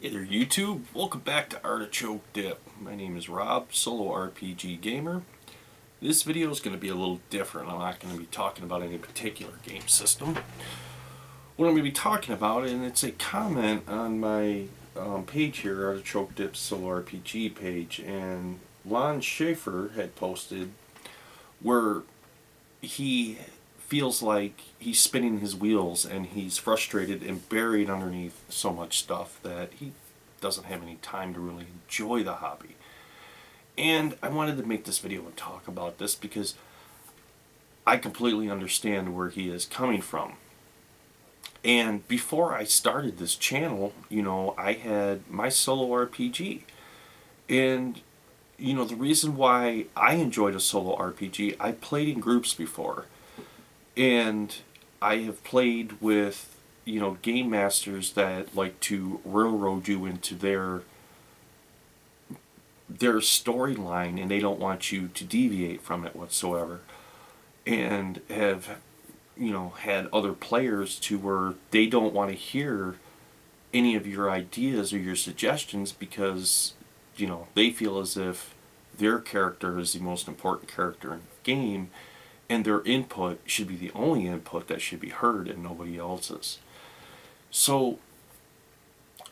Hey there YouTube, welcome back to Artichoke Dip. My name is Rob, solo RPG gamer. This video is going to be a little different. I'm not going to be talking about any particular game system. What I'm going to be talking about, and it's a comment on my page here, Artichoke Dip solo RPG page, and Lon Schaefer had posted where he feels like he's spinning his wheels and he's frustrated and buried underneath so much stuff that he doesn't have any time to really enjoy the hobby. And I wanted to make this video and talk about this because I completely understand where he is coming from. And before I started this channel, I had my solo RPG. And the reason why I enjoyed a solo RPG, I played in groups before. And I have played with, game masters that like to railroad you into their storyline, and they don't want you to deviate from it whatsoever. And have, had other players to where they don't want to hear any of your ideas or your suggestions because, they feel as if their character is the most important character in the game, and their input should be the only input that should be heard and nobody else's. So,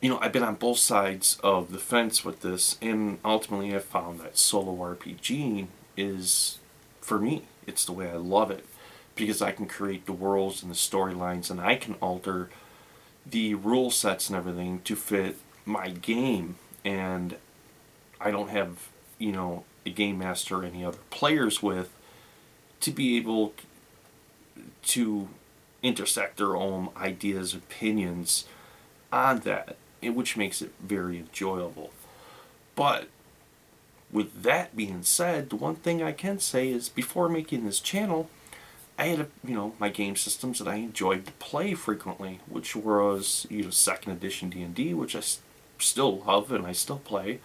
I've been on both sides of the fence with this, and ultimately I've found that solo RPG is, for me, it's the way I love it, because I can create the worlds and the storylines, and I can alter the rule sets and everything to fit my game, and I don't have, a game master or any other players with to be able to intersect their own ideas, opinions on that, which makes it very enjoyable. But with that being said, the one thing I can say is before making this channel, I had my game systems that I enjoyed to play frequently, which was 2nd edition D&D, which I still love and I still play.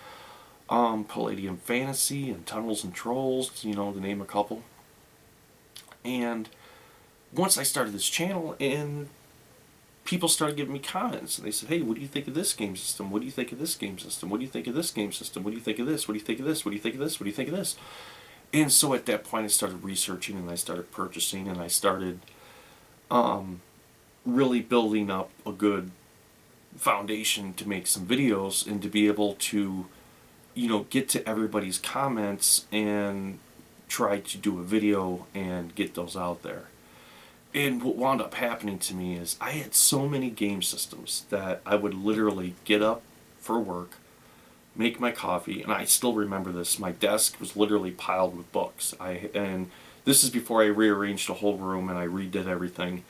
Palladium Fantasy and Tunnels and Trolls, to name a couple. And once I started this channel, and people started giving me comments, and they said, hey, what do you think of this game system? What do you think of this game system? What do you think of this game system? What do you think of this? What do you think of this? What do you think of this? What do you think of this? And so at that point I started researching, and I started purchasing, and I started really building up a good foundation to make some videos and to be able to, get to everybody's comments and try to do a video and get those out there. And what wound up happening to me is I had so many game systems that I would literally get up for work, make my coffee, and I still remember this. My desk was literally piled with books. And this is before I rearranged the whole room and I redid everything.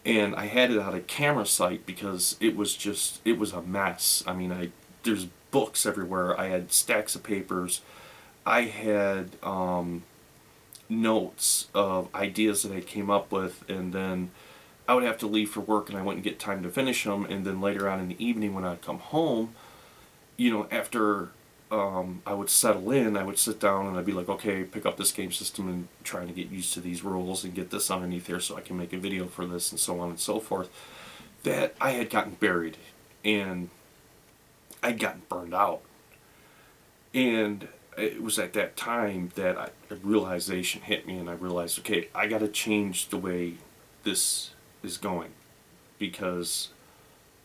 And I had it out of camera sight because it was a mess. I mean, there's books everywhere. I had stacks of papers. I had notes of ideas that I came up with, and then I would have to leave for work and I wouldn't get time to finish them, and then later on in the evening when I'd come home, after I would settle in, I would sit down and I'd be like, okay, pick up this game system and trying to get used to these rules and get this underneath here so I can make a video for this and so on and so forth, that I had gotten buried and I'd gotten burned out. And it was at that time that a realization hit me, and I realized, okay, I got to change the way this is going, because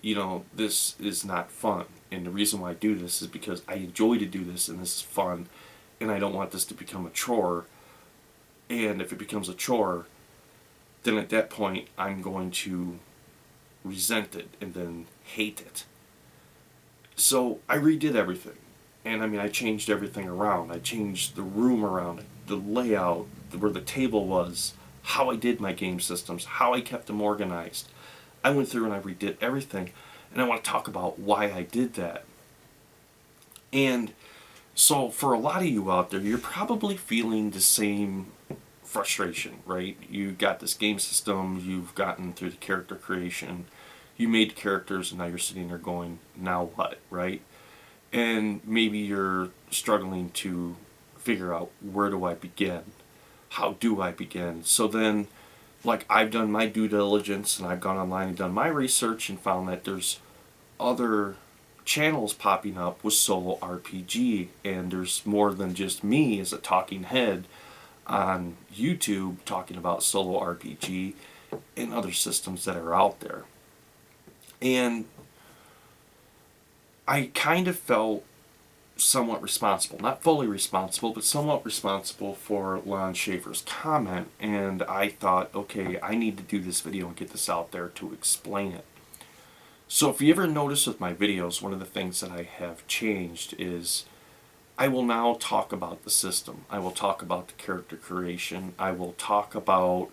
this is not fun. And the reason why I do this is because I enjoy to do this, and this is fun, and I don't want this to become a chore. And if it becomes a chore, then at that point I'm going to resent it and then hate it. So I redid everything. And I changed everything around. I changed the room around it, the layout, where the table was, how I did my game systems, how I kept them organized. I went through and I redid everything, and I want to talk about why I did that. And so for a lot of you out there, you're probably feeling the same frustration, right? You got this game system, you've gotten through the character creation, you made characters, and now you're sitting there going, now what, right? And maybe you're struggling to figure out, where do I begin? How do I begin? So then, like, I've done my due diligence and I've gone online and done my research and found that there's other channels popping up with solo RPG, and there's more than just me as a talking head on YouTube talking about solo RPG and other systems that are out there. And I kind of felt somewhat responsible, not fully responsible, but somewhat responsible for Lon Schaefer's comment, and I thought, okay, I need to do this video and get this out there to explain it. So if you ever notice with my videos, one of the things that I have changed is I will now talk about the system. I will talk about the character creation. I will talk about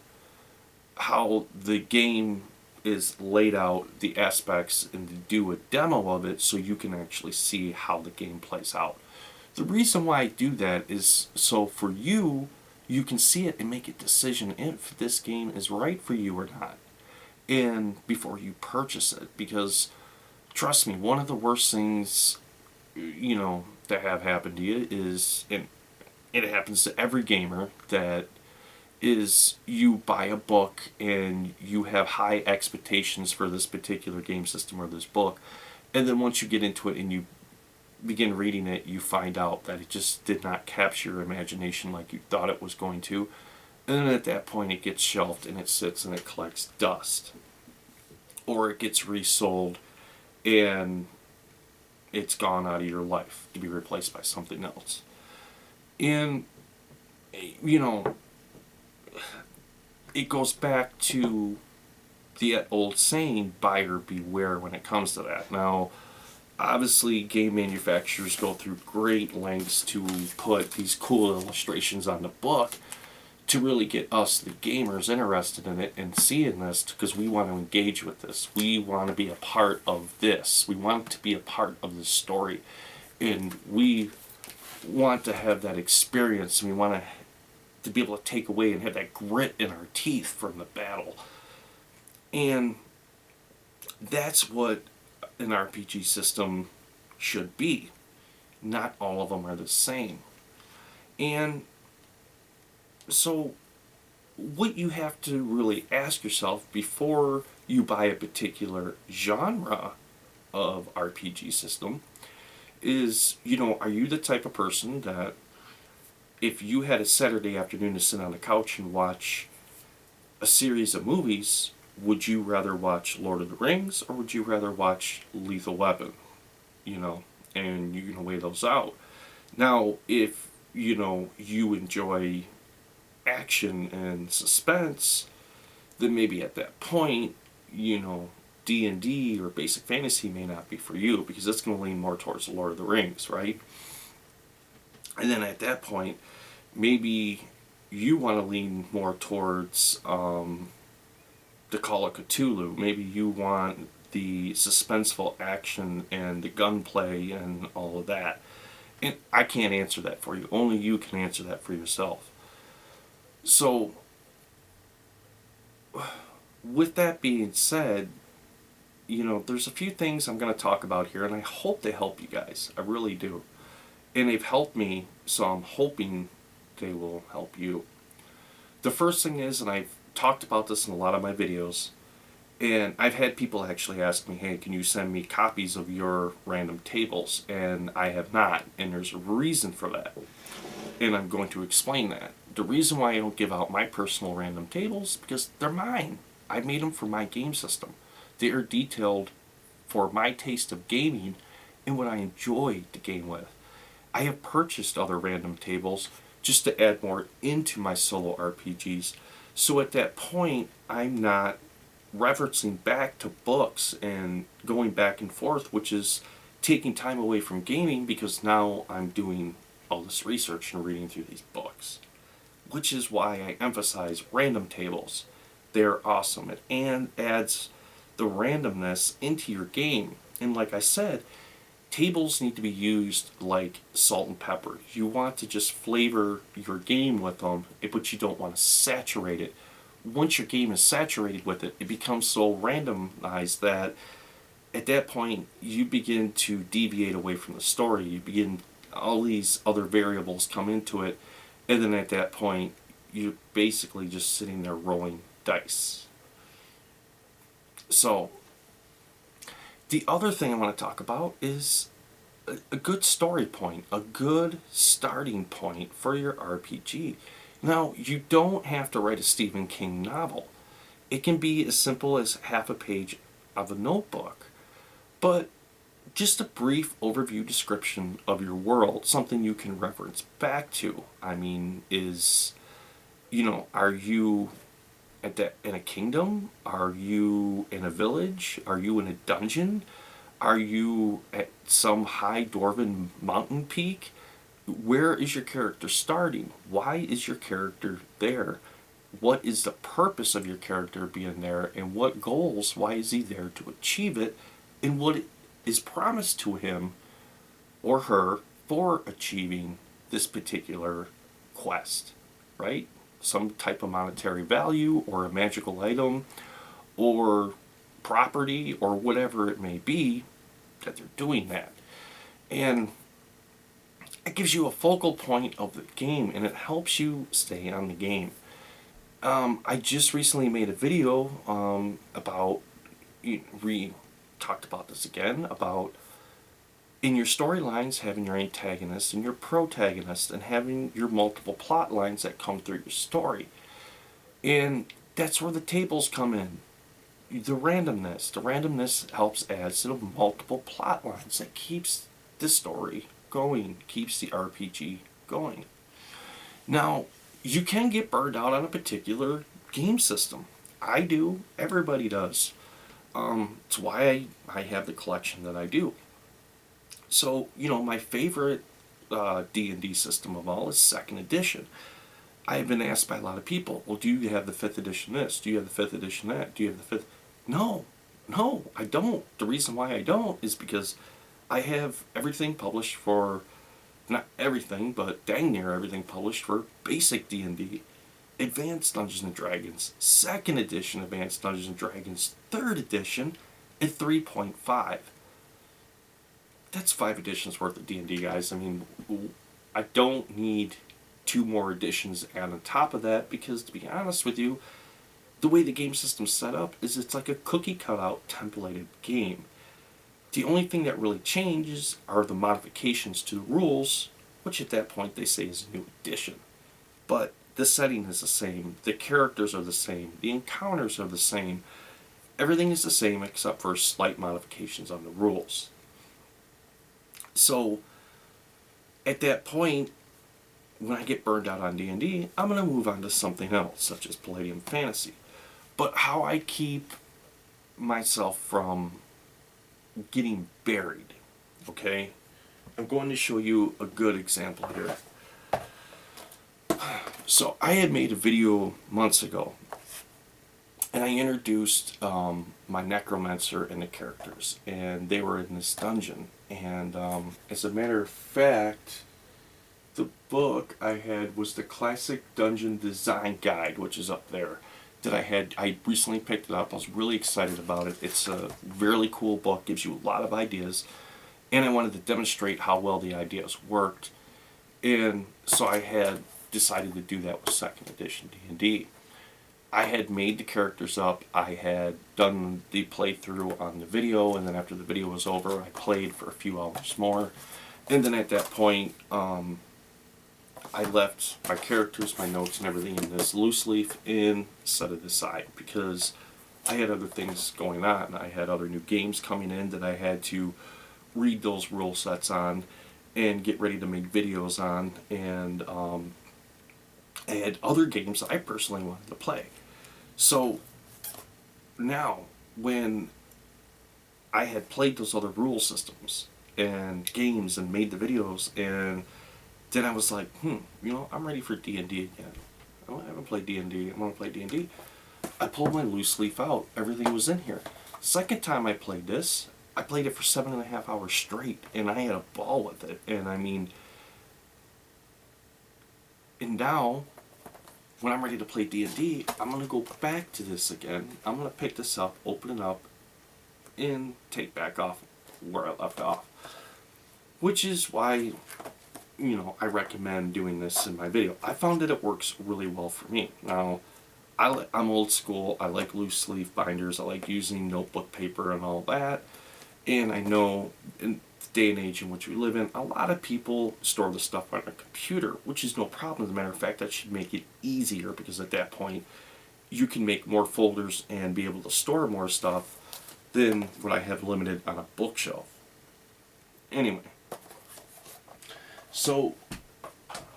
how the game is laid out, the aspects, and to do a demo of it so you can actually see how the game plays out. The reason why I do that is so for you, you can see it and make a decision if this game is right for you or not, and before you purchase it. Because trust me, one of the worst things that have happened to you is, and it happens to every gamer, that is you buy a book and you have high expectations for this particular game system or this book, and then once you get into it and you begin reading it, you find out that it just did not capture your imagination like you thought it was going to, and then at that point it gets shelved and it sits and it collects dust, or it gets resold and it's gone out of your life to be replaced by something else. And it goes back to the old saying, buyer beware, when it comes to that. Now, obviously, game manufacturers go through great lengths to put these cool illustrations on the book to really get us, the gamers, interested in it and seeing this, because we want to engage with this. We want to be a part of this. We want to be a part of the story. And we want to have that experience, and we want to be able to take away and have that grit in our teeth from the battle. And that's what an RPG system should be. Not all of them are the same. And so what you have to really ask yourself before you buy a particular genre of RPG system is, are you the type of person that if you had a Saturday afternoon to sit on the couch and watch a series of movies, would you rather watch Lord of the Rings or would you rather watch Lethal Weapon? And you can weigh those out. Now, if, you enjoy action and suspense, then maybe at that point, D&D or basic fantasy may not be for you, because it's going to lean more towards the Lord of the Rings, right? And then at that point, maybe you want to lean more towards the Call of Cthulhu. Maybe you want the suspenseful action and the gunplay and all of that. And I can't answer that for you. Only you can answer that for yourself. So, with that being said, there's a few things I'm going to talk about here, and I hope they help you guys. I really do. And they've helped me, so I'm hoping they will help you. The first thing is, and I've talked about this in a lot of my videos, and I've had people actually ask me, hey, can you send me copies of your random tables? And I have not, and there's a reason for that. And I'm going to explain that. The reason why I don't give out my personal random tables is because they're mine. I made them for my game system. They are detailed for my taste of gaming and what I enjoy to game with. I have purchased other random tables just to add more into my solo RPGs. So at that point, I'm not referencing back to books and going back and forth, which is taking time away from gaming, because now I'm doing all this research and reading through these books. Which is why I emphasize random tables. They're awesome. It adds the randomness into your game. And like I said, tables need to be used like salt and pepper. You want to just flavor your game with them, but you don't want to saturate it. Once your game is saturated with it, it becomes so randomized that at that point you begin to deviate away from the story. You begin, all these other variables come into it, and then at that point you're basically just sitting there rolling dice. So The other thing I want to talk about is a good story point, a good starting point for your RPG. Now, you don't have to write a Stephen King novel. It can be as simple as half a page of a notebook. But just a brief overview description of your world, something you can reference back to. I mean, are you in a kingdom? Are you in a village? Are you in a dungeon? Are you at some high dwarven mountain peak? Where is your character starting? Why is your character there? What is the purpose of your character being there? And what goals? Why is he there to achieve it? And what is promised to him or her for achieving this particular quest, right? Some type of monetary value or a magical item or property or whatever it may be that they're doing that. And it gives you a focal point of the game and it helps you stay on the game. I just recently made a video about, we talked about this again, about in your storylines having your antagonist and your protagonist and having your multiple plot lines that come through your story. And that's where the tables come in. The randomness helps add to the multiple plot lines that keeps the story going, keeps the RPG going. Now, you can get burned out on a particular game system. I do. Everybody does. It's why I have the collection that I do. So, my favorite D&D system of all is 2nd edition. I have been asked by a lot of people, well, do you have the 5th edition this? Do you have the 5th edition that? Do you have the 5th? No, I don't. The reason why I don't is because I have everything published for, not everything, but dang near everything published for basic D&D. Advanced Dungeons and Dragons, 2nd edition Advanced Dungeons and Dragons, 3rd edition, and 3.5. That's 5 editions worth of D&D, guys. I mean, I don't need 2 more editions add on top of that because, to be honest with you, the way the game system's set up is it's like a cookie cutout templated game. The only thing that really changes are the modifications to the rules, which at that point they say is a new edition. But the setting is the same, the characters are the same, the encounters are the same. Everything is the same except for slight modifications on the rules. So, at that point, when I get burned out on D&D, I'm going to move on to something else, such as Palladium Fantasy. But how I keep myself from getting buried, okay? I'm going to show you a good example here. So, I had made a video months ago, and I introduced my necromancer and the characters, and they were in this dungeon. And as a matter of fact, the book I had was the Classic Dungeon Design Guide, which is up there, that I recently picked it up. I was really excited about it. It's a really cool book, gives you a lot of ideas, and I wanted to demonstrate how well the ideas worked. And so I had decided to do that with 2nd edition D&D. I had made the characters up, I had done the playthrough on the video, and then after the video was over, I played for a few hours more. And then at that point, I left my characters, my notes, and everything in this loose leaf and set it aside because I had other things going on. I had other new games coming in that I had to read those rule sets on and get ready to make videos on, and I had other games that I personally wanted to play. So now, when I had played those other rule systems and games and made the videos, and then I was like, I'm ready for D&D again. I haven't played D&D. I want to play D&D. I pulled my loose leaf out. Everything was in here. Second time I played this, I played it for 7.5 hours straight, and I had a ball with it. And I mean, and now, when I'm ready to play D&D, I'm going to go back to this again. I'm going to pick this up, open it up, and take back off where I left off. Which is why, I recommend doing this in my video. I found that it works really well for me. Now, I'm old school. I like loose leaf binders. I like using notebook paper and all that. And I know in the day and age in which we live in, a lot of people store the stuff on a computer, which is no problem. As a matter of fact, that should make it easier, because at that point you can make more folders and be able to store more stuff than what I have limited on a bookshelf. Anyway, so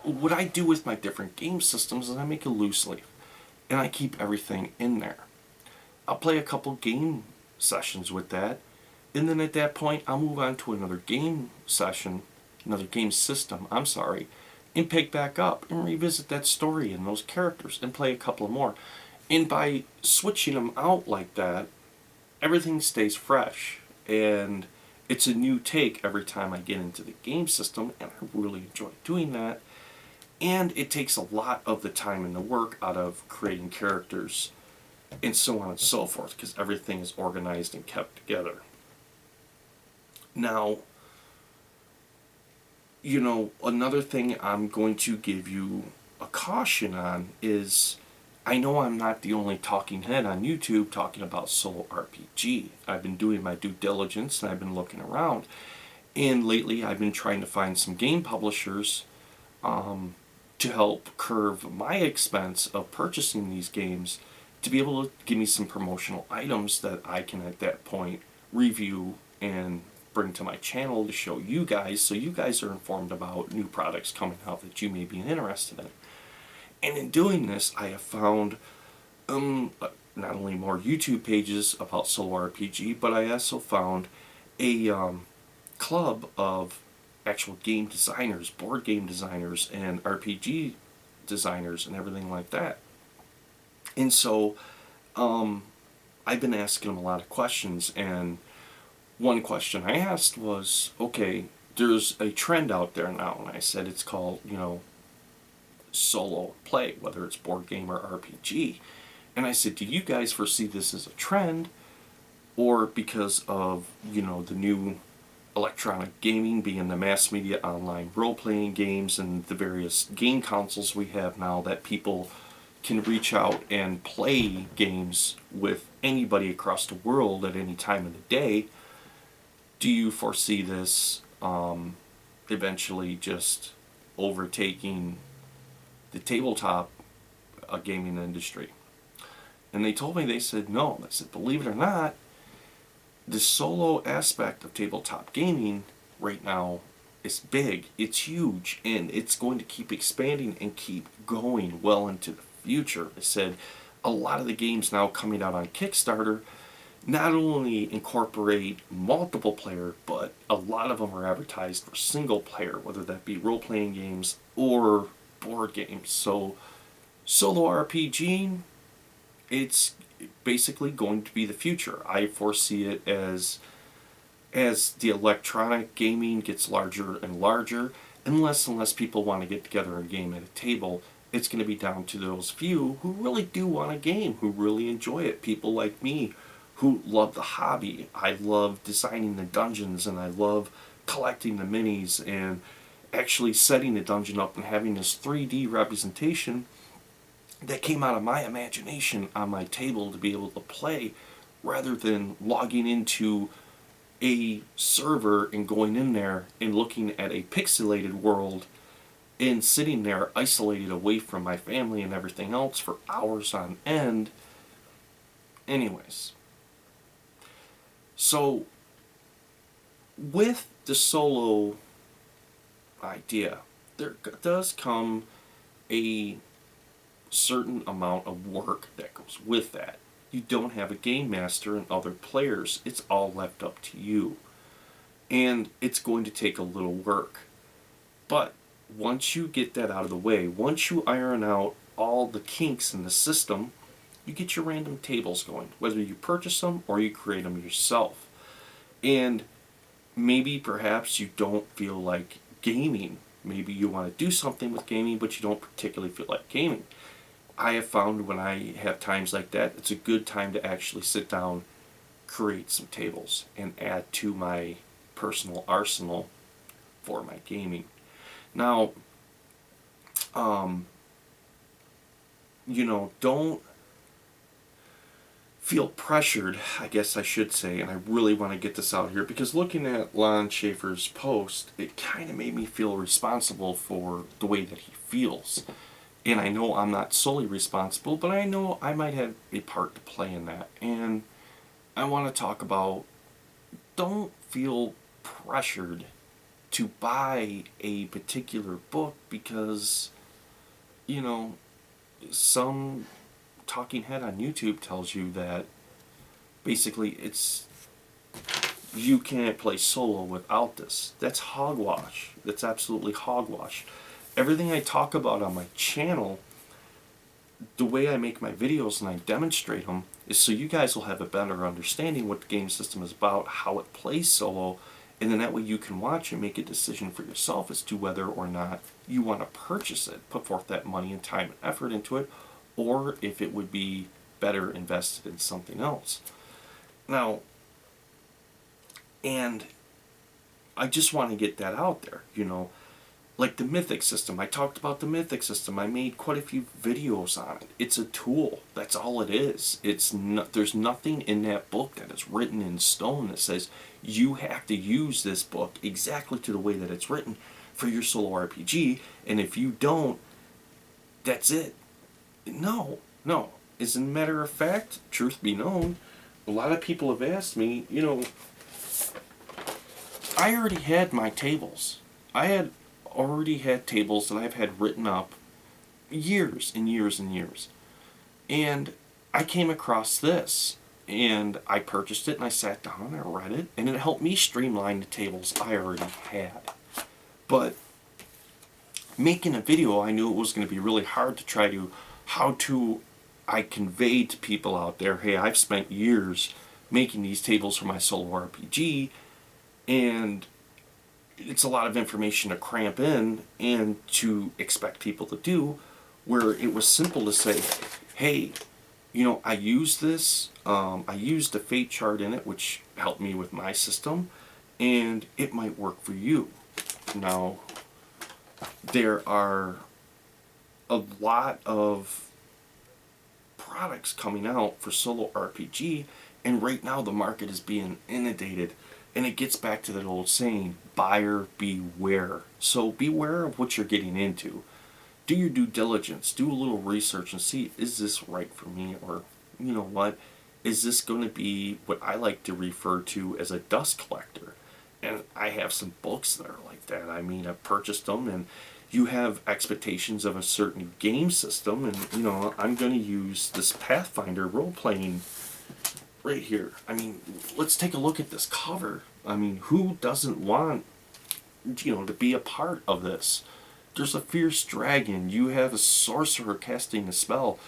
what I do with my different game systems is I make a loose leaf and I keep everything in there. I'll play a couple game sessions with that, and then at that point I'll move on to another game session, another game system, I'm sorry, and pick back up and revisit that story and those characters and play a couple more. And by switching them out like that, everything stays fresh, and it's a new take every time I get into the game system, and I really enjoy doing that. And it takes a lot of the time and the work out of creating characters and so on and so forth, because everything is organized and kept together. Now, another thing I'm going to give you a caution on is, I know I'm not the only talking head on YouTube talking about solo RPG. I've been doing my due diligence and I've been looking around. And lately I've been trying to find some game publishers to help curb my expense of purchasing these games, to be able to give me some promotional items that I can at that point review and bring to my channel to show you guys, so you guys are informed about new products coming out that you may be interested in. And in doing this, I have found not only more YouTube pages about solo RPG, but I also found a club of actual game designers, board game designers, and RPG designers, and everything like that. And so I've been asking them a lot of questions, and one question I asked was, okay, there's a trend out there now, and I said it's called, solo play, whether it's board game or RPG. And I said, do you guys foresee this as a trend, or because of, the new electronic gaming being the mass media online role-playing games and the various game consoles we have now, that people can reach out and play games with anybody across the world at any time of the day? Do you foresee this eventually just overtaking the tabletop gaming industry? And they told me, they said no. I said, believe it or not, the solo aspect of tabletop gaming right now is big, it's huge, and it's going to keep expanding and keep going well into the future. I said a lot of the games now coming out on Kickstarter not only incorporate multiple player, but a lot of them are advertised for single player, whether that be role-playing games or board games. So solo RPG, it's basically going to be the future. I foresee it as the electronic gaming gets larger and larger, and less people want to get together and game at a table. It's going to be down to those few who really do want a game, who really enjoy it. People like me who love the hobby. I love designing the dungeons, and I love collecting the minis and actually setting the dungeon up and having this 3D representation that came out of my imagination on my table to be able to play, rather than logging into a server and going in there and looking at a pixelated world and sitting there isolated away from my family and everything else for hours on end. Anyways, so with the solo idea, there does come a certain amount of work that goes with that. You don't have a game master and other players. It's all left up to you. And it's going to take a little work. But once you get that out of the way, once you iron out all the kinks in the system, you get your random tables going, whether you purchase them or you create them yourself. And maybe perhaps you don't feel like gaming. Maybe you want to do something with gaming, but you don't particularly feel like gaming. I have found when I have times like that, it's a good time to actually sit down, create some tables, and add to my personal arsenal for my gaming. Now, don't feel pressured, I guess I should say, and I really want to get this out here, because looking at Lon Schaefer's post, it kind of made me feel responsible for the way that he feels. And I know I'm not solely responsible, but I know I might have a part to play in that. And I want to talk about, don't feel pressured to buy a particular book because, some talking head on YouTube tells you that basically it's you can't play solo without this. That's hogwash. That's absolutely hogwash. Everything I talk about on my channel, the way I make my videos and I demonstrate them, is so you guys will have a better understanding what the game system is about, how it plays solo, and then that way you can watch and make a decision for yourself as to whether or not you want to purchase it, put forth that money and time and effort into it, or if it would be better invested in something else. Now, and I just want to get that out there, like the Mythic system. I talked about the Mythic system. I made quite a few videos on it. It's a tool. That's all it is. There's nothing in that book that is written in stone that says you have to use this book exactly to the way that it's written for your solo RPG, and if you don't, that's it. No. As a matter of fact, truth be known, a lot of people have asked me, I already had my tables. I had already had tables that I've had written up years and years and years. And I came across this, and I purchased it, and I sat down and I read it, and it helped me streamline the tables I already had. But making a video, I knew it was going to be really hard to try to, I convey to people out there, hey, I've spent years making these tables for my solo RPG, and it's a lot of information to cramp in and to expect people to do, where it was simple to say, hey, I used this, I used a fate chart in it, which helped me with my system, and it might work for you. Now, there are a lot of products coming out for solo RPG, and right now the market is being inundated. And it gets back to that old saying, buyer beware. So beware of what you're getting into. Do your due diligence. Do a little research and see, is this right for me? Or, what? Is this going to be what I like to refer to as a dust collector? And I have some books that are like that. I mean, I've purchased them, and you have expectations of a certain game system. And, I'm going to use this Pathfinder role-playing right here. I mean, let's take a look at this cover. I mean, who doesn't want, to be a part of this? There's a fierce dragon. You have a sorcerer casting a spell.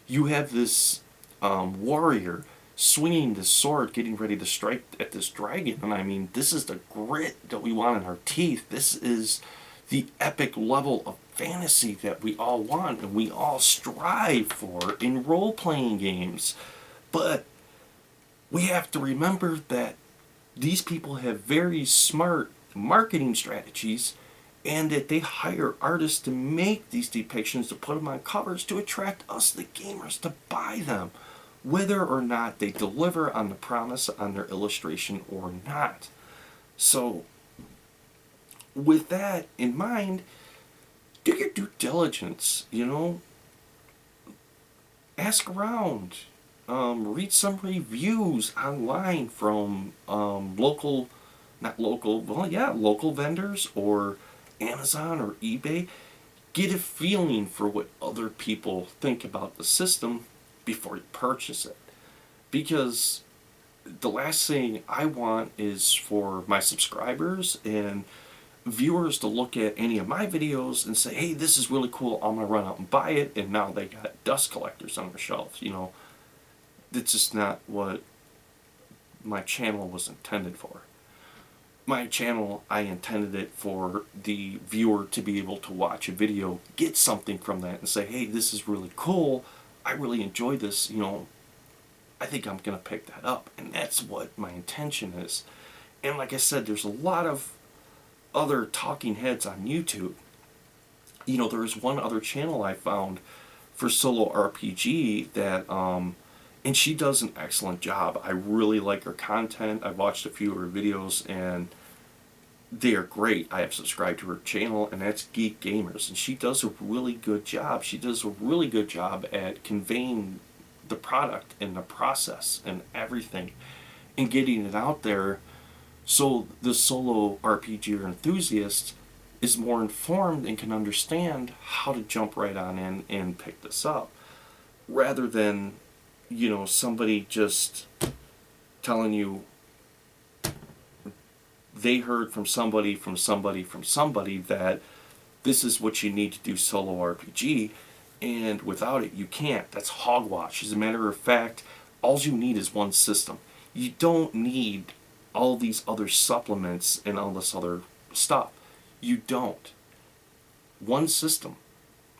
You have this warrior swinging the sword, getting ready to strike at this dragon. And I mean, this is the grit that we want in our teeth. This is the epic level of fantasy that we all want and we all strive for in role-playing games. But we have to remember that these people have very smart marketing strategies, and that they hire artists to make these depictions, to put them on covers, to attract us, the gamers, to buy them, whether or not they deliver on the promise on their illustration or not. So, with that in mind, do your due diligence, ask around. Read some reviews online from local vendors or Amazon or eBay. Get a feeling for what other people think about the system before you purchase it. Because the last thing I want is for my subscribers and viewers to look at any of my videos and say, hey, this is really cool, I'm going to run out and buy it, and now they got dust collectors on their shelves, That's just not what my channel was intended for. My channel, I intended it for the viewer to be able to watch a video, get something from that, and say, hey, this is really cool, I really enjoyed this, I think I'm going to pick that up. And that's what my intention is. And like I said, there's a lot of other talking heads on YouTube. There's one other channel I found for solo RPG that And she does an excellent job. I really like her content. I've watched a few of her videos, and they are great. I have subscribed to her channel, and that's Geek Gamers. And she does a really good job. She does a really good job at conveying the product and the process and everything and getting it out there so the solo RPG enthusiast is more informed and can understand how to jump right on in and pick this up, rather than, somebody just telling you they heard from somebody that this is what you need to do solo RPG, and without it you can't. That's hogwash. As a matter of fact, all you need is one system. You don't need all these other supplements and all this other stuff. You don't. One system.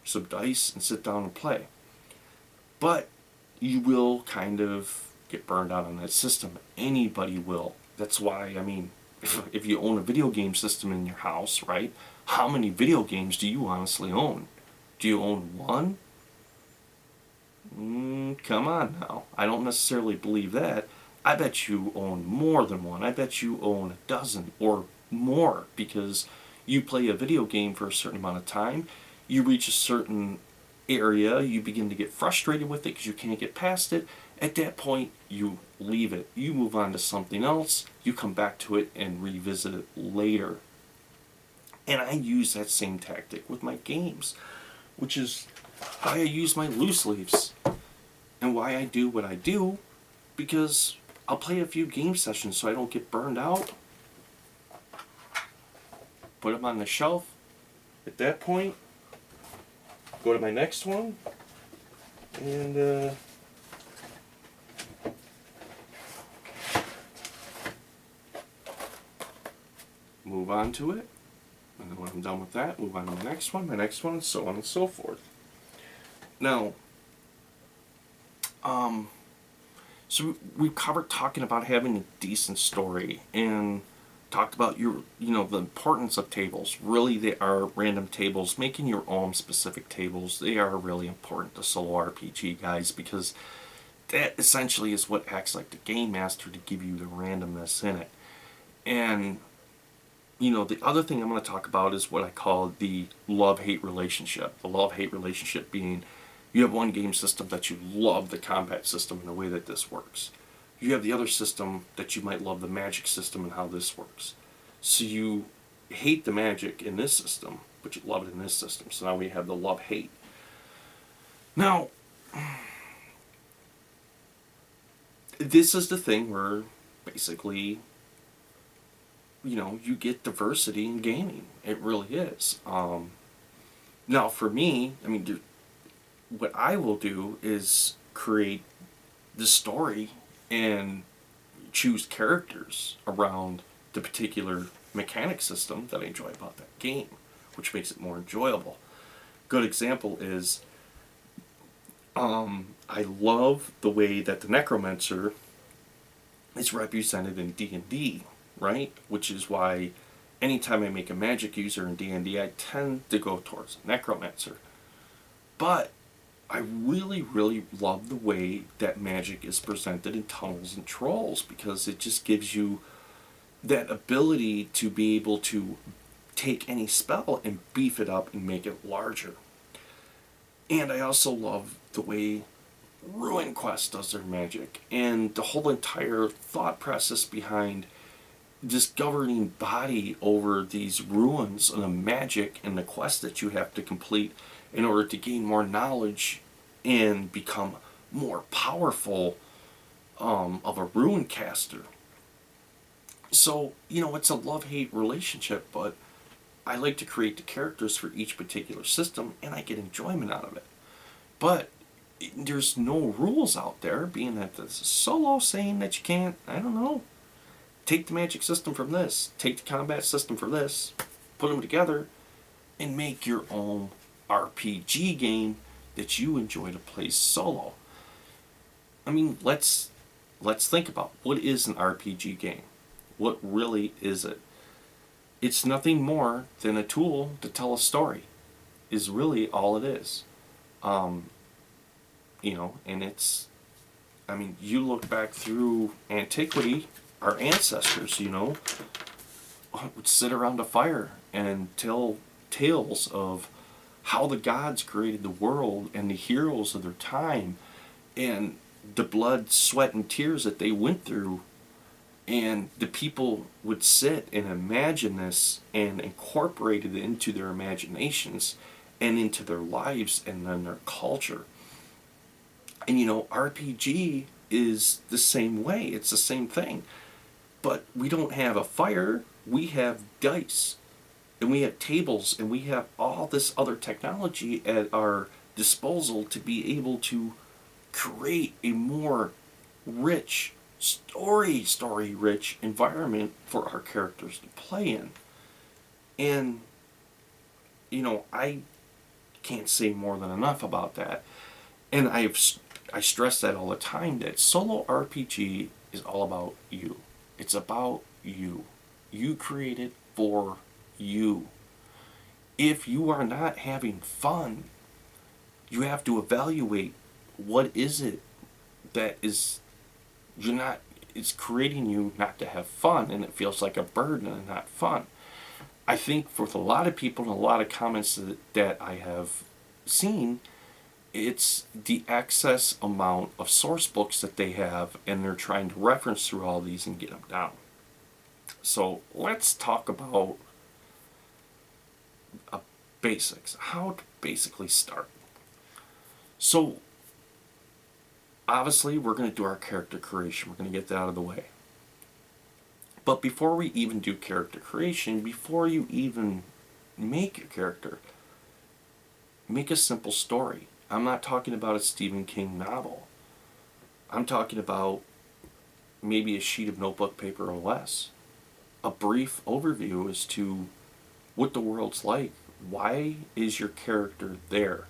Some dice and sit down and play. But you will kind of get burned out on that system. Anybody will. That's why, if you own a video game system in your house, right? How many video games do you honestly own? Do you own one? Come on now. I don't necessarily believe that. I bet you own more than one. I bet you own a dozen or more, because you play a video game for a certain amount of time, you reach a certain area, you begin to get frustrated with it because you can't get past it. At that point, you leave it. You move on to something else, you come back to it and revisit it later. And I use that same tactic with my games, which is why I use my loose leaves and why I do what I do, because I'll play a few game sessions so I don't get burned out, put them on the shelf. At that point, go to my next one, and move on to it. And then when I'm done with that, move on to my next one, and so on and so forth. Now, so we've covered talking about having a decent story, and talked about the importance of tables. Really, they are random tables. Making your own specific tables, they are really important to solo RPG guys, because that essentially is what acts like the game master to give you the randomness in it. And the other thing I'm going to talk about is what I call the love-hate relationship. The love-hate relationship being, you have one game system that you love the combat system and the way that this works. You have the other system that you might love the magic system and how this works. So you hate the magic in this system, but you love it in this system. So now we have the love-hate. Now, this is the thing where basically, you get diversity in gaming. It really is. Now, for me, what I will do is create the story and choose characters around the particular mechanic system that I enjoy about that game, which makes it more enjoyable. Good example is, I love the way that the necromancer is represented in D&D, right? Which is why anytime I make a magic user in D&D, I tend to go towards a necromancer. But I really, really love the way that magic is presented in Tunnels and Trolls, because it just gives you that ability to be able to take any spell and beef it up and make it larger. And I also love the way Ruin Quest does their magic, and the whole entire thought process behind this governing body over these ruins and the magic and the quest that you have to complete in order to gain more knowledge and become more powerful of a rune caster. So, it's a love-hate relationship, but I like to create the characters for each particular system, and I get enjoyment out of it. But there's no rules out there, being that this is solo, saying that you can't, take the magic system from this, take the combat system from this, put them together, and make your own RPG game that you enjoy to play solo. Let's think about, what is an RPG game? What really is it? It's nothing more than a tool to tell a story, is really all it is. And it's I mean, you look back through antiquity, our ancestors, would sit around a fire and tell tales of how the gods created the world and the heroes of their time and the blood, sweat, and tears that they went through. And the people would sit and imagine this and incorporate it into their imaginations and into their lives and then their culture. And RPG is the same way. It's the same thing. But we don't have a fire, we have dice. And we have tables and we have all this other technology at our disposal to be able to create a more rich, story rich environment for our characters to play in. And, I can't say more than enough about that. And I stress that all the time, that solo RPG is all about you. It's about you. You create it for you. If you are not having fun, you have to evaluate what is it that is you're not it's creating you not to have fun, and it feels like a burden and not fun. I think for a lot of people and a lot of comments that I have seen, it's the excess amount of source books that they have, and they're trying to reference through all these and get them down. So let's talk about basics, how to basically start. So obviously we're going to do our character creation. We're going to get that out of the way. But before we even do character creation, before you even make your character, make a simple story. I'm not talking about a Stephen King novel. I'm talking about maybe a sheet of notebook paper or less. A brief overview as to what the world's like. Why is your character there?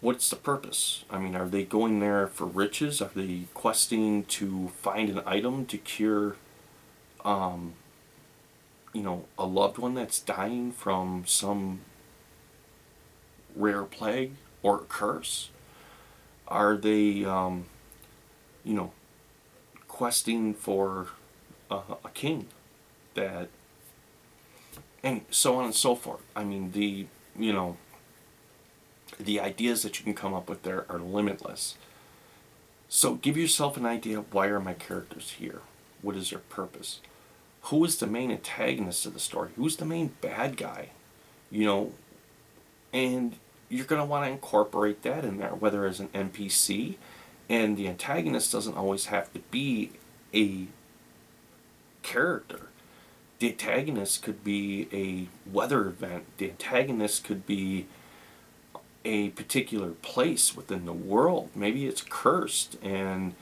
What's the purpose? I mean, are they going there for riches? Are they questing to find an item to cure, a loved one that's dying from some rare plague or curse? Are they, questing for a king that, and so on and so forth. I mean, the ideas that you can come up with there are limitless. So give yourself an idea of, why are my characters here? What is their purpose? Who is the main antagonist of the story? Who's the main bad guy? And you're going to want to incorporate that in there, whether as an NPC, and the antagonist doesn't always have to be a character. The antagonist could be a weather event. The antagonist could be a particular place within the world. Maybe it's cursed, and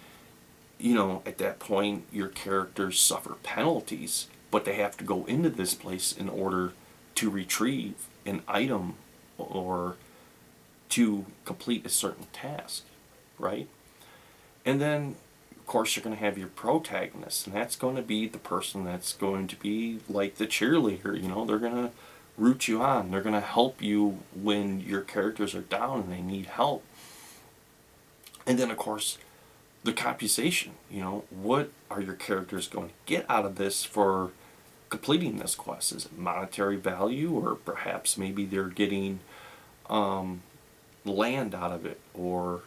at that point your characters suffer penalties, but they have to go into this place in order to retrieve an item or to complete a certain task, right? And then of course you're going to have your protagonist, and that's going to be the person that's going to be like the cheerleader. They're going to root you on. They're going to help you when your characters are down and they need help. And then of course the compensation. What are your characters going to get out of this for completing this quest? Is it monetary value, or perhaps maybe they're getting land out of it, or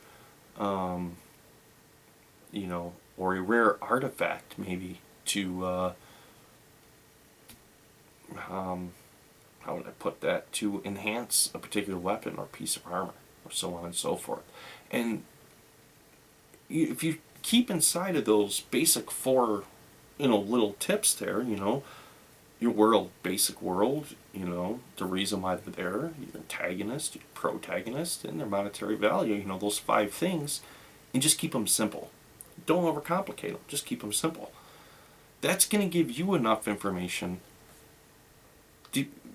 or a rare artifact, maybe to how would I put that, to enhance a particular weapon or piece of armor, or so on and so forth. And if you keep inside of those basic four, little tips there, your world, basic world, the reason why they're there, your antagonist, your protagonist, and their monetary value, those 5 things, and just keep them simple. Don't overcomplicate them, just keep them simple. That's going to give you enough information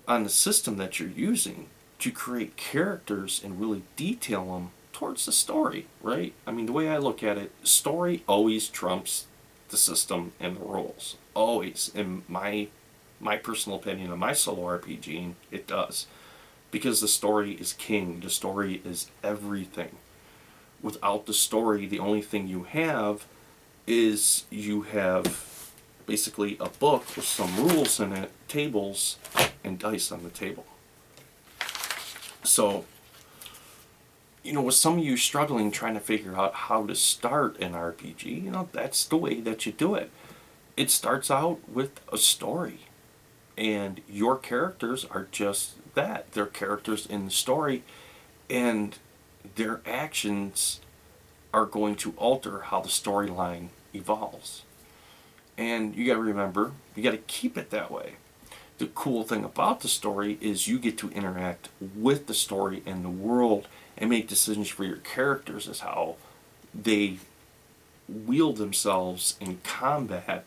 on the system that you're using to create characters and really detail them towards the story, right? I mean, the way I look at it, story always trumps the system and the rules. Always, in my personal opinion of my solo RPG, it does. Because the story is king, the story is everything, Without the story, the only thing you have is you have basically a book with some rules in it, tables, and dice on the table. So, with some of you struggling trying to figure out how to start an RPG, that's the way that you do it. It starts out with a story, and your characters are just that. They're characters in the story, and their actions are going to alter how the storyline evolves. And you got to remember, you got to keep it that way. The cool thing about the story is you get to interact with the story and the world and make decisions for your characters as how they wield themselves in combat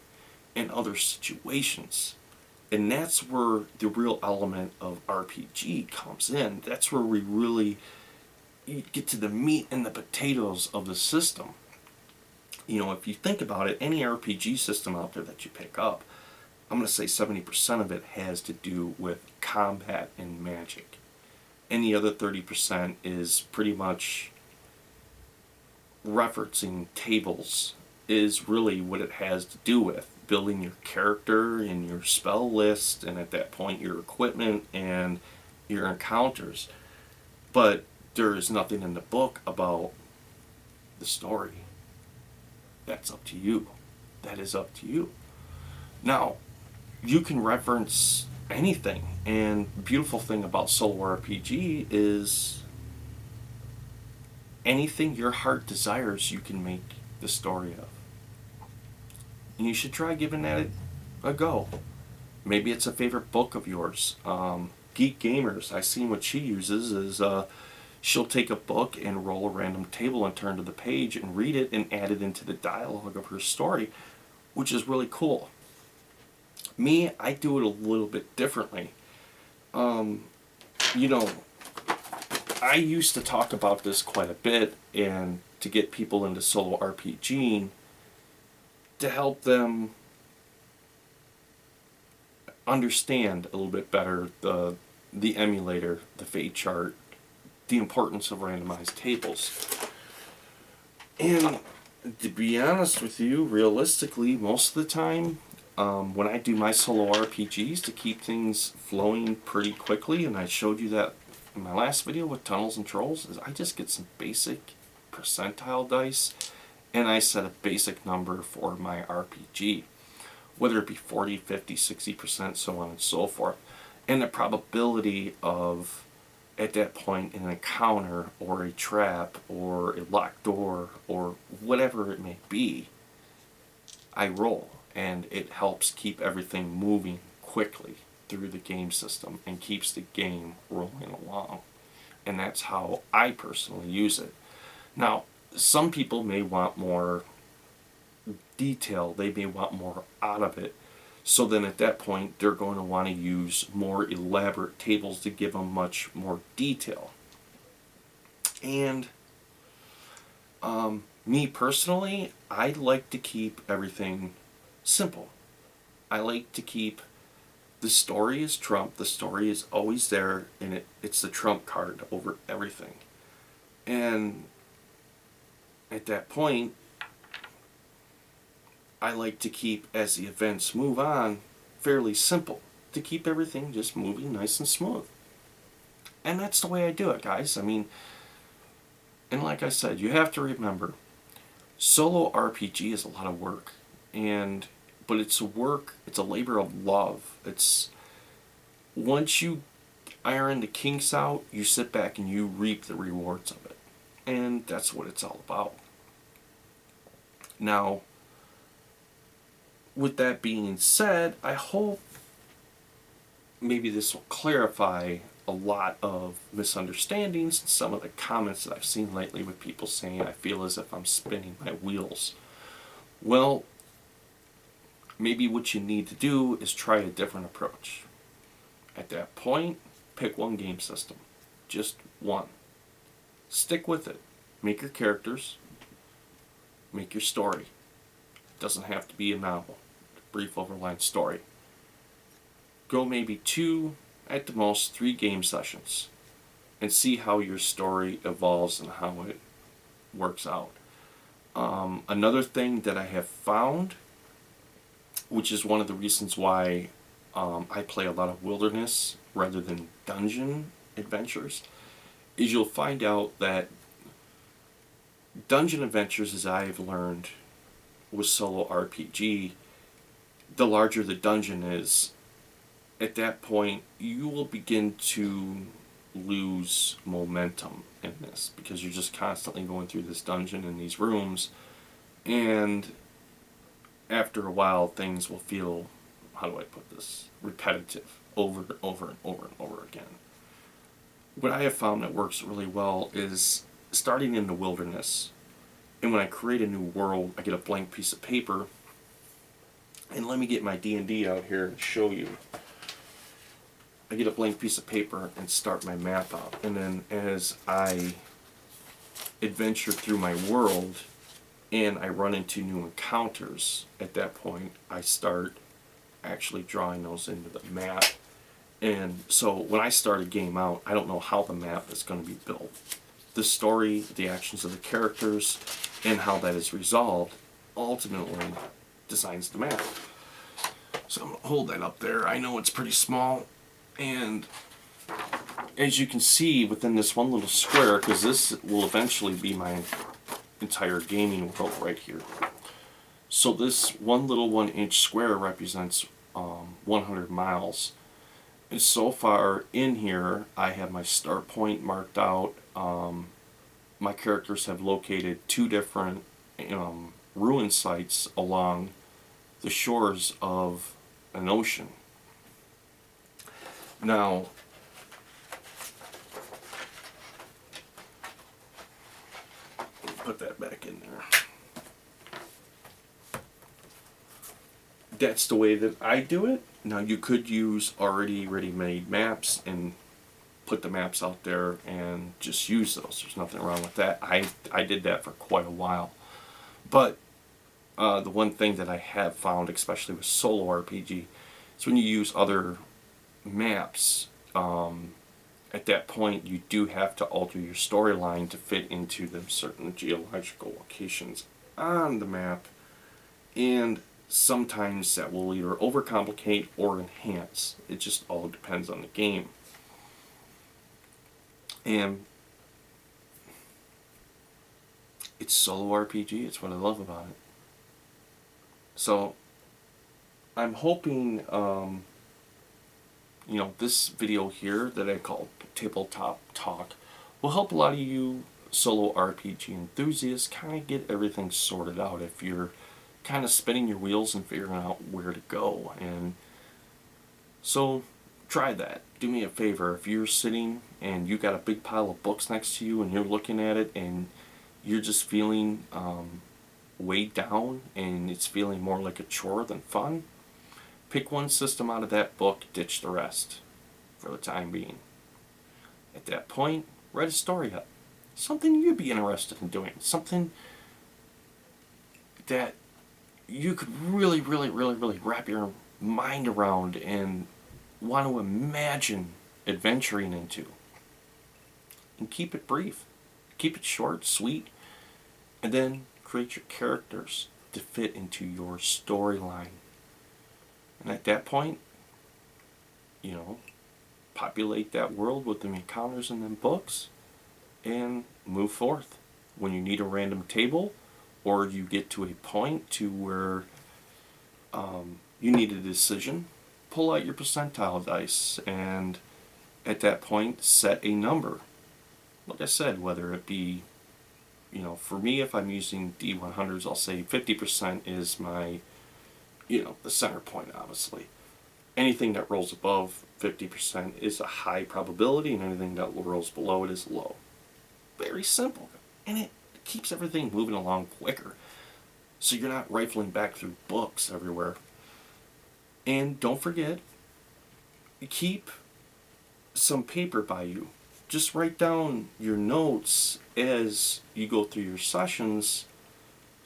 and other situations. And that's where the real element of RPG comes in. That's where we really get to the meat and the potatoes of the system. If you think about it, any RPG system out there that you pick up, I'm going to say 70% of it has to do with combat and magic. Any other 30% is pretty much referencing tables, is really what it has to do with. Building your character and your spell list, and at that point your equipment and your encounters. But there is nothing in the book about the story. That's up to you. That is up to you. Now, you can reference anything, and the beautiful thing about solo RPG is anything your heart desires you can make the story of. And you should try giving that a go. Maybe it's a favorite book of yours. Geek Gamers, I seen what she uses is she'll take a book and roll a random table and turn to the page and read it and add it into the dialogue of her story, which is really cool. Me, I do it a little bit differently. I used to talk about this quite a bit, and to get people into solo RPGing, to help them understand a little bit better the emulator, the fate chart, the importance of randomized tables. And to be honest with you, realistically, most of the time, when I do my solo RPGs, to keep things flowing pretty quickly, and I showed you that in my last video with Tunnels and Trolls, is I just get some basic percentile dice, and I set a basic number for my RPG. Whether it be 40, 50, 60%, so on and so forth. And the probability of, at that point, an encounter or a trap or a locked door or whatever it may be, I roll. And it helps keep everything moving quickly through the game system and keeps the game rolling along. And that's how I personally use it. Now, some people may want more detail, they may want more out of it. So then at that point, they're going to want to use more elaborate tables to give them much more detail. And me personally, I like to keep everything simple. I like to keep the story is trump. The story is always there, and it's the trump card over everything. And at that point, I like to keep, as the events move on, fairly simple. To keep everything just moving nice and smooth. And that's the way I do it, guys. I mean, and like I said, you have to remember, solo RPG is a lot of work. But it's a labor of love. It's, once you iron the kinks out, you sit back and you reap the rewards of it. And that's what it's all about. Now, with that being said, I hope maybe this will clarify a lot of misunderstandings and some of the comments that I've seen lately with people saying I feel as if I'm spinning my wheels. Well, maybe what you need to do is try a different approach. At that point, pick one game system. Just one. Stick with it. Make your characters. Make your story. It doesn't have to be a novel. Brief overline story. Go maybe 2, at the most 3 game sessions, and see how your story evolves and how it works out. Another thing that I have found, which is one of the reasons why I play a lot of wilderness rather than dungeon adventures, is you'll find out that dungeon adventures, as I've learned with solo RPG, the larger the dungeon is, at that point you will begin to lose momentum in this, because you're just constantly going through this dungeon in these rooms, and after a while things will feel, how do I put this, repetitive, over and over and over and over again. What I have found that works really well is starting in the wilderness, and when I create a new world, I get a blank piece of paper, and let me get my D&D out here and show you. I get a blank piece of paper and start my map out, and then as I adventure through my world and I run into new encounters, at that point I start actually drawing those into the map. And so when I start a game out, I don't know how the map is going to be built. The story, the actions of the characters, and how that is resolved ultimately designs the map. So I'm going to hold that up there. I know it's pretty small, and as you can see within this one little square, because this will eventually be my entire gaming world right here. So this one little 1-inch square represents 100 miles. And so far in here, I have my start point marked out. My characters have located 2 different ruin sites along the shores of an ocean. Now, put that back in there. That's the way that I do it. Now, you could use already ready-made maps and put the maps out there and just use those. There's nothing wrong with that. I did that for quite a while. But the one thing that I have found, especially with solo RPG, is when you use other maps, at that point you do have to alter your storyline to fit into the certain geological locations on the map, and sometimes that will either overcomplicate or enhance. It just all depends on the game. And it's solo RPG. It's what I love about it. So I'm hoping this video here that I call Tabletop Talk will help a lot of you solo RPG enthusiasts kind of get everything sorted out if you're kind of spinning your wheels and figuring out where to go. And so try that. Do me a favor. If you're sitting and you got a big pile of books next to you and you're looking at it and you're just feeling weighed down and it's feeling more like a chore than fun, pick one system out of that book, ditch the rest for the time being. At that point, write a story up. Something you'd be interested in doing. Something that you could really, really, really, really wrap your mind around and want to imagine adventuring into. And keep it brief. Keep it short, sweet, and then create your characters to fit into your storyline. And at that point, populate that world with the encounters in them books and move forth. When you need a random table, or you get to a point to where you need a decision, pull out your percentile dice and at that point set a number. Like I said, whether it be, for me, if I'm using D100s, I'll say 50% is my, the center point, obviously. Anything that rolls above 50% is a high probability, and anything that rolls below it is low. Very simple. And it keeps everything moving along quicker, so you're not rifling back through books everywhere. And don't forget, keep some paper by you. Just write down your notes as you go through your sessions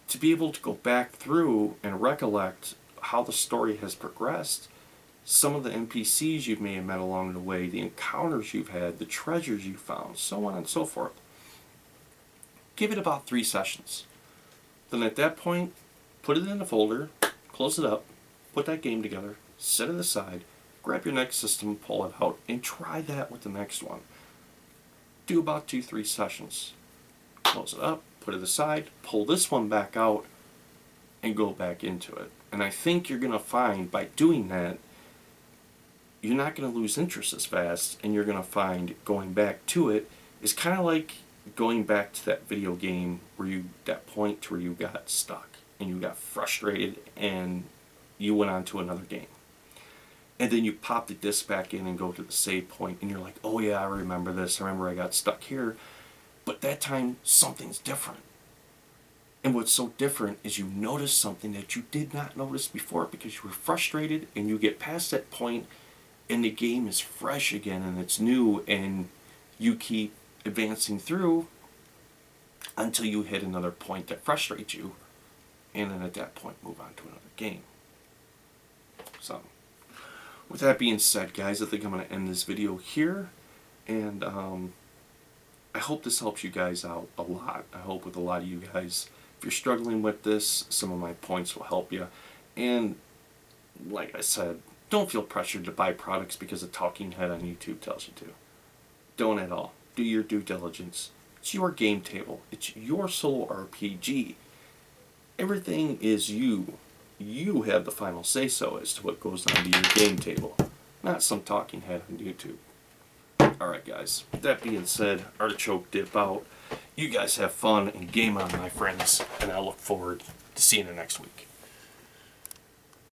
to be able to go back through and recollect how the story has progressed, some of the NPCs you may have met along the way, the encounters you've had, the treasures you found, so on and so forth. Give it about 3 sessions. Then at that point, put it in a folder, close it up, put that game together, set it aside, grab your next system, pull it out, and try that with the next one. Do about 2-3 sessions. Close it up, put it aside, pull this one back out, and go back into it. And I think you're going to find by doing that, you're not going to lose interest as fast, and you're going to find going back to it is kind of like going back to that video game that point where you got stuck and you got frustrated and you went on to another game. And then you pop the disc back in and go to the save point and you're like, oh yeah, I remember this. I remember I got stuck here. But that time, something's different. And what's so different is you notice something that you did not notice before because you were frustrated, and you get past that point and the game is fresh again and it's new, and you keep advancing through until you hit another point that frustrates you, and then at that point move on to another game. So, with that being said, guys, I think I'm going to end this video here, and I hope this helps you guys out a lot. I hope with a lot of you guys, if you're struggling with this, some of my points will help you. And like I said, don't feel pressured to buy products because a talking head on YouTube tells you to. Don't at all. Do your due diligence. It's your game table. It's your solo RPG. Everything is you. You have the final say-so as to what goes onto your game table, not some talking head on YouTube. Alright guys, with that being said, Artichoke dip out. You guys have fun and game on, my friends, and I look forward to seeing you next week.